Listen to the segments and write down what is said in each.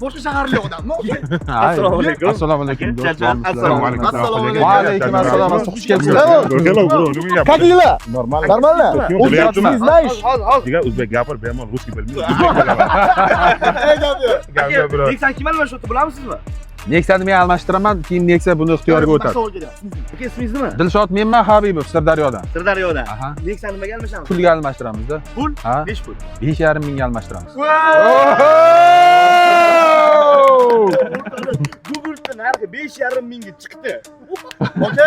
boshqa shaharlik odammi? Assalomu alaykum. Assalomu alaykum. Assalomu alaykum. Va alaykum assalom. Xush kelibsiz. Hello bro, nima gap? Как дела? Нормально. Нормально? O'zbek знаешь? Diga o'zbek gapir, bemalol rus bilmaydi. Aka, Nexia kim almashyapti bilamizmi? Nexia'ni men almashtiraman, keyin Nexia buni ixtiyoriga o'tadi. Aka, ismingiz nima? Dilshod menman, Habibov Sirdaryodan. Sirdaryodan. Aha. Nexia nimaga almashamiz? Pulga almashtiramiz-da. Pul? Ha? 5 pul. 5,5 mingga almashtiramiz. Google narxi 5,5 mingga chiqdi. Aka,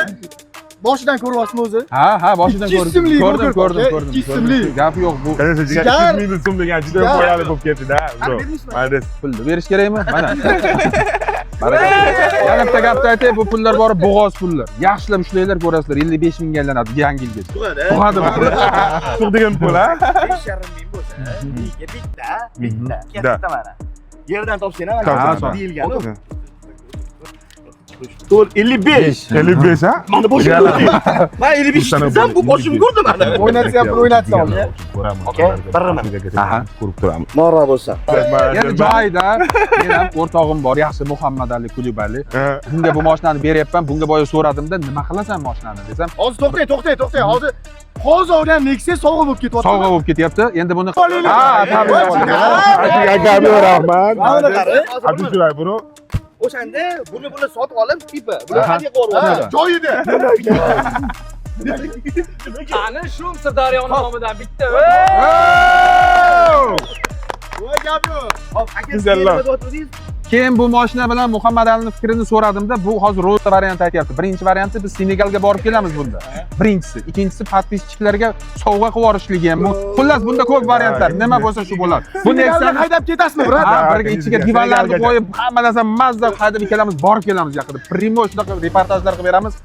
boshidan ko'ryapsizmi o'zi? Ha, boshidan Ikki ismli ko'rdim. Google, ikki ismli. Gap yo'q bu. Qancha diga 2 ming so'm degan juda foydali bo'lib ketdi-da, bro. Maylis. Pulni berish kerakmi? Mana. Yana bitta gapni aytay, bu pullar borib bo'g'oz pullar. Yaxshilab ushlanglar, ko'rasizlar, 55 mingga aylanadi yangi yilgacha. Tug'adi. Suq degan pul, ha? 5,5 ming bo'lsa, bitta. Katta mana. Yerdan topsang ham deyilgan. 55. 55 ha? Mana boshim ko'rdi. Men 55 desam bu boshim ko'rdi mana. O'ynatsa ham o'ynatsam. Ko'raman. Biraman. Aha. Ko'rib turamiz. Mora bo'lsa. Endi joyida men ham o'rtog'im bor, yaxshi Muhammad Ali Kulibali. Bunga bu mashinani beryapman, bunga boya so'radimda, nima qilasan mashinani desam, Hozir to'xtang. Hozirdan Nexia sovg'a bo'lib ketyapti. sovg'a bo'lib ketyapti. Endi buni Akaga rahmat. Abdushulay bro. O'shanda buni sotib olib, tipi, bular hadiya qo'yib Joyida. Qani shu Sirdaryo nomidan bitta. Voy gap yo'q. Hop, aka, keyin bu mashina bilan Muhammad Alining fikrini so'radimda, bu hozir ro'yxat variant aytyapti. Birinchi varianti biz Senegalga borib kelamiz bunda. Birinchisi, ikkinchisi podpischilarga sovg'a qilib yuborishligi ham. Xullas bunda ko'p variantlar. Nima bo'lsa shu bo'ladi. Bu Nexia'ni Nexia'ni haydab ketasizmi, brat? ha, birga ichiga divanlarni qo'yib, hamma narsa mazza haydab kelamiz, borib kelamiz yaqinda. Primo shunaqa reportajlar qilib beramiz.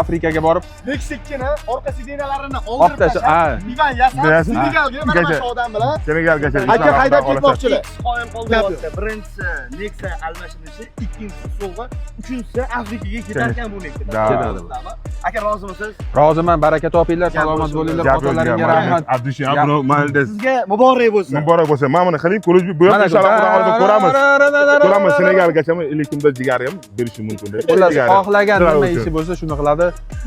Afrikaga borib, Meksikkani orqa sidinalarini olib oldirib tashlab, tashlab, divan yasab, Senegalga mana shu odam bilan Senegalgacha. aka haydab ketmoqchilar. qoyim qoldi. Birinchisi Nexia almashilishi, ikkinchisi sovg'a, uchinchisi Afrikaga ketar ekan bu Nexia. Aka rozi bo'lsiz? roziman, baraka topinglar, salomat bo'linglar, otalaringga rahmat. Abdushay bro, maylis. Sizga muborak bo'lsin. Muborak bo'lsin. Mana buni qiling, ko'rish bu yoqda inshaalloh Qur'onni ko'ramiz. Ko'ramiz Senegalgacha Elikimda jigari ham berishi mumkin. Xullas, xohlagan nima ishi bo'lsa shuni qiladi.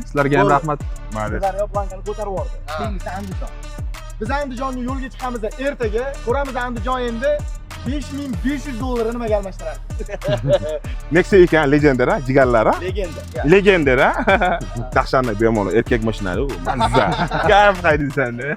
Sizlarga ham rahmat. Maylis. Sirdaryo plankani ko'tarib yubordi. Keyingisi Andijon. Biz Andijonga yo'lga chiqamiz ertaga. Ko'ramiz Andijon endi $5,500 nimaga almashtiradi. Nexia ekan legendara, jigarlar ha? Legenda. Legendara. Taxshani bemalol erkak mashinasi u. Manza. Gap qaydin senda.